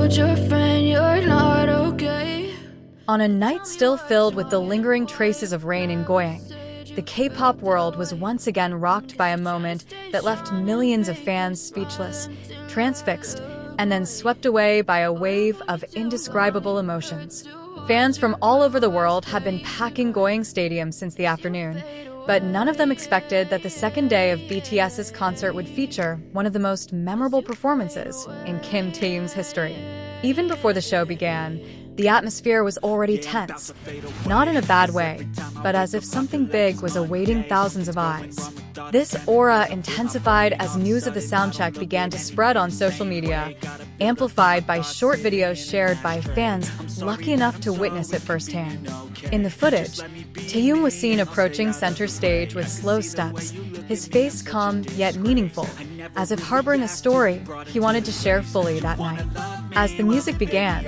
told your friend you're not okay. On a night still filled with the lingering traces of rain in Goyang, the K-pop world was once again rocked by a moment that left millions of fans speechless, transfixed, and then swept away by a wave of indescribable emotions. Fans from all over the world had been packing Goyang Stadium since the afternoon, but none of them expected that the second day of BTS's concert would feature one of the most memorable performances in Kim Taehyung's history. Even before the show began, the atmosphere was already tense, not in a bad way, but as if something big was awaiting thousands of eyes. This aura intensified as news of the soundcheck began to spread on social media, amplified by short videos shared by fans lucky enough to witness it firsthand. In the footage, Taehyung was seen approaching center stage with slow steps, his face calm yet meaningful, as if harboring a story he wanted to share fully that night. As the music began,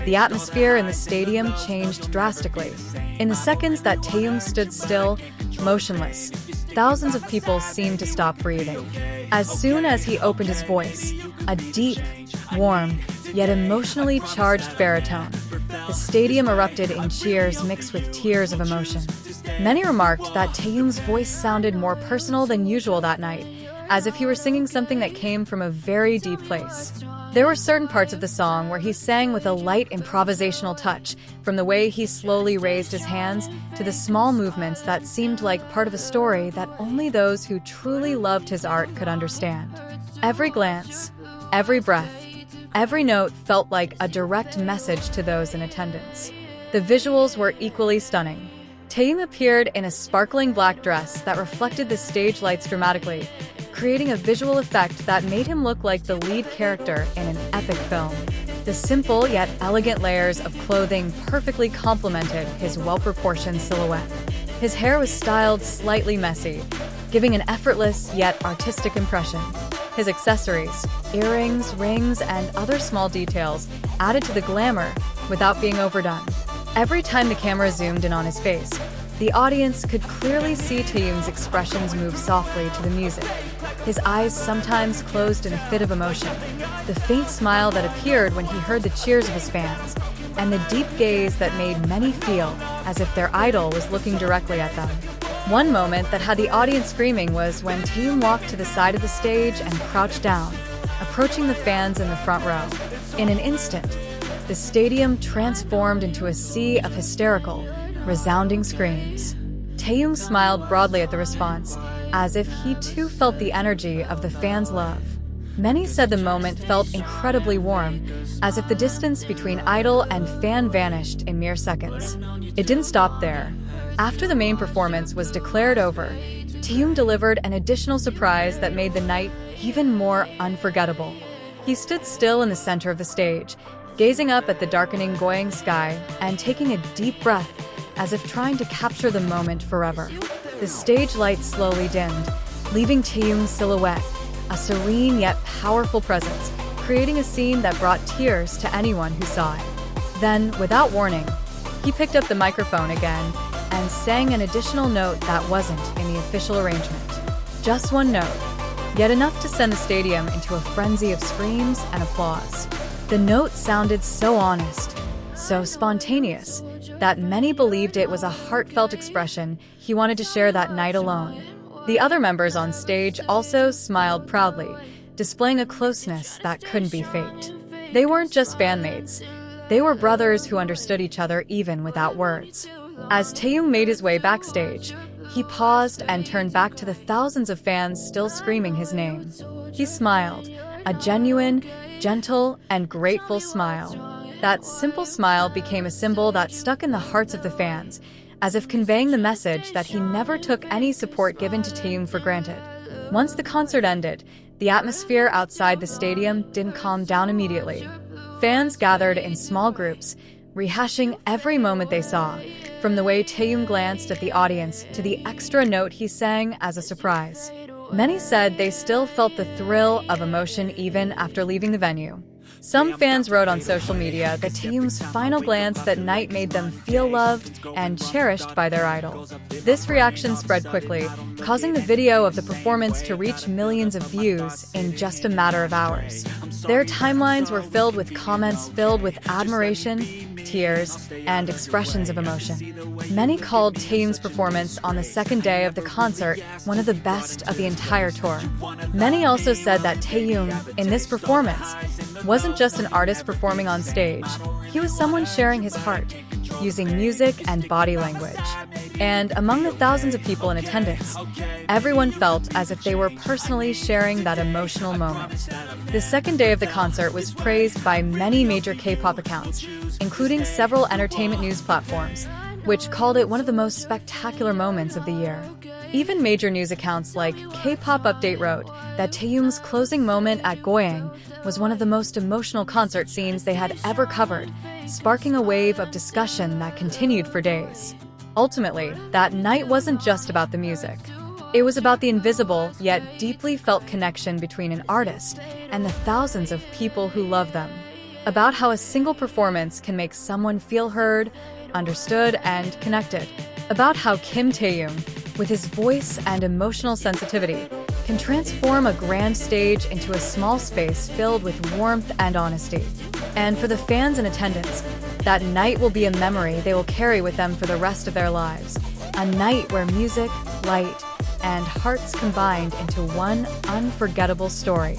the atmosphere in the stadium changed drastically. In the seconds that Taehyung stood still, motionless, thousands of people seemed to stop breathing. As soon as he opened his voice, a deep, warm, yet emotionally charged baritone, the stadium erupted in cheers mixed with tears of emotion. Many remarked that Taehyung's voice sounded more personal than usual that night, as if he were singing something that came from a very deep place. There were certain parts of the song where he sang with a light improvisational touch, from the way he slowly raised his hands to the small movements that seemed like part of a story that only those who truly loved his art could understand. Every glance, every breath, every note felt like a direct message to those in attendance. The visuals were equally stunning. Taehyung appeared in a sparkling black dress that reflected the stage lights dramatically, creating a visual effect that made him look like the lead character in an epic film. The simple yet elegant layers of clothing perfectly complemented his well-proportioned silhouette. His hair was styled slightly messy, giving an effortless yet artistic impression. His accessories, earrings, rings, and other small details added to the glamour without being overdone. Every time the camera zoomed in on his face, the audience could clearly see Taehyung's expressions move softly to the music. His eyes sometimes closed in a fit of emotion, the faint smile that appeared when he heard the cheers of his fans, and the deep gaze that made many feel as if their idol was looking directly at them. One moment that had the audience screaming was when Taehyung walked to the side of the stage and crouched down, approaching the fans in the front row. In an instant, the stadium transformed into a sea of hysterical, resounding screams. Taehyung smiled broadly at the response, as if he too felt the energy of the fans' love. Many said the moment felt incredibly warm, as if the distance between idol and fan vanished in mere seconds. It didn't stop there. After the main performance was declared over, Taehyung delivered an additional surprise that made the night even more unforgettable. He stood still in the center of the stage, gazing up at the darkening Goyang sky and taking a deep breath, as if trying to capture the moment forever. The stage lights slowly dimmed, leaving Taehyung's silhouette, a serene yet powerful presence, creating a scene that brought tears to anyone who saw it. Then, without warning, he picked up the microphone again and sang an additional note that wasn't in the official arrangement. Just one note, yet enough to send the stadium into a frenzy of screams and applause. The note sounded so honest, so spontaneous, that many believed it was a heartfelt expression he wanted to share that night alone. The other members on stage also smiled proudly, displaying a closeness that couldn't be faked. They weren't just bandmates, they were brothers who understood each other even without words. As Taehyung made his way backstage, he paused and turned back to the thousands of fans still screaming his name. He smiled, a genuine, gentle, and grateful smile. That simple smile became a symbol that stuck in the hearts of the fans, as if conveying the message that he never took any support given to Taehyung for granted. Once the concert ended, the atmosphere outside the stadium didn't calm down immediately. Fans gathered in small groups, rehashing every moment they saw, from the way Taehyung glanced at the audience to the extra note he sang as a surprise. Many said they still felt the thrill of emotion even after leaving the venue. Some fans wrote on social media that Taehyung's final glance that night made them feel loved and cherished by their idol. This reaction spread quickly, causing the video of the performance to reach millions of views in just a matter of hours. Their timelines were filled with comments filled with admiration, tears, and expressions of emotion. Many called Taehyung's performance on the second day of the concert one of the best of the entire tour. Many also said that Taehyung, in this performance, wasn't just an artist performing on stage. He was someone sharing his heart, using music and body language. And among the thousands of people in attendance, everyone felt as if they were personally sharing that emotional moment. The second day of the concert was praised by many major K-pop accounts, including several entertainment news platforms, which called it one of the most spectacular moments of the year. Even major news accounts like K-pop Update wrote that Taehyung's closing moment at Goyang was one of the most emotional concert scenes they had ever covered, sparking a wave of discussion that continued for days. Ultimately, that night wasn't just about the music. It was about the invisible, yet deeply felt connection between an artist and the thousands of people who love them. About how a single performance can make someone feel heard, understood, and connected. About how Kim Taehyung, with his voice and emotional sensitivity, can transform a grand stage into a small space filled with warmth and honesty. And for the fans in attendance, that night will be a memory they will carry with them for the rest of their lives. A night where music, light, and hearts combined into one unforgettable story.